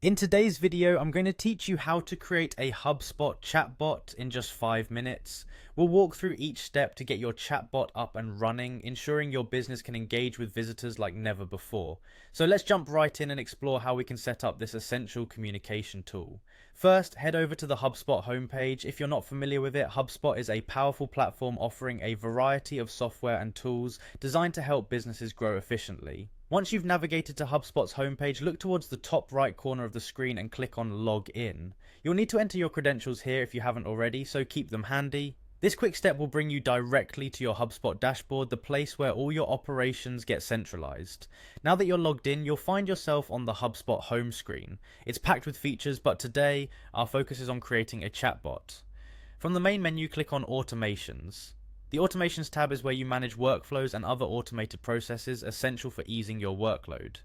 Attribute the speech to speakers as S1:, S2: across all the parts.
S1: In today's video, I'm going to teach you how to create a HubSpot chatbot in just 5 minutes. We'll walk through each step to get your chatbot up and running, ensuring your business can engage with visitors like never before. So let's jump right in and explore how we can set up this essential communication tool. First, head over to the HubSpot homepage. If you're not familiar with it, HubSpot is a powerful platform offering a variety of software and tools designed to help businesses grow efficiently. Once you've navigated to HubSpot's homepage, look towards the top right corner of the screen and click on Log In. You'll need to enter your credentials here if you haven't already, so keep them handy. This quick step will bring you directly to your HubSpot dashboard, the place where all your operations get centralized. Now that you're logged in, you'll find yourself on the HubSpot home screen. It's packed with features, but today our focus is on creating a chatbot. From the main menu, click on Automations. The Automations tab is where you manage workflows and other automated processes essential for easing your workload.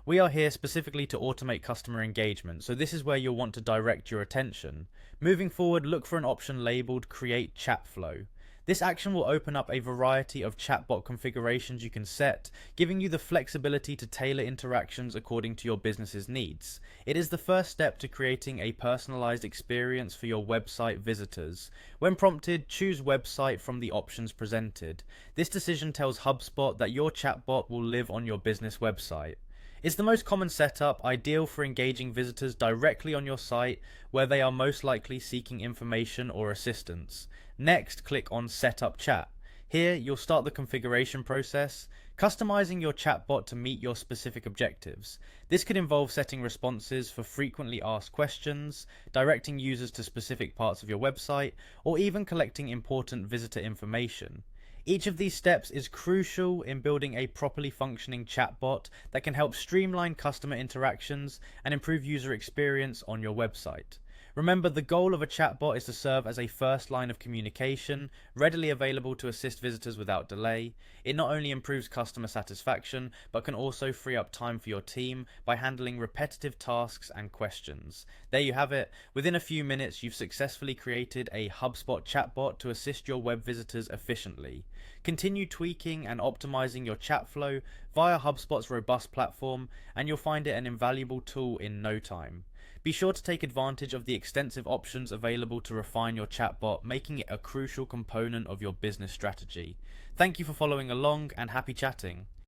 S1: We are here specifically to automate customer engagement, so this is where you'll want to direct your attention. Moving forward, look for an option labeled Create Chat Flow. This action will open up a variety of chatbot configurations you can set, giving you the flexibility to tailor interactions according to your business's needs. It is the first step to creating a personalized experience for your website visitors. When prompted, choose website from the options presented. This decision tells HubSpot that your chatbot will live on your business website. It's the most common setup, ideal for engaging visitors directly on your site where they are most likely seeking information or assistance. Next, click on Setup Chat. Here, you'll start the configuration process, customizing your chatbot to meet your specific objectives. This could involve setting responses for frequently asked questions, directing users to specific parts of your website, or even collecting important visitor information. Each of these steps is crucial in building a properly functioning chatbot that can help streamline customer interactions and improve user experience on your website. Remember, the goal of a chatbot is to serve as a first line of communication, readily available to assist visitors without delay. It not only improves customer satisfaction, but can also free up time for your team by handling repetitive tasks and questions. There you have it. Within a few minutes, you've successfully created a HubSpot chatbot to assist your web visitors efficiently. Continue tweaking and optimizing your chat flow via HubSpot's robust platform, and you'll find it an invaluable tool in no time. Be sure to take advantage of the extensive options available to refine your chatbot, making it a crucial component of your business strategy. Thank you for following along, and happy chatting.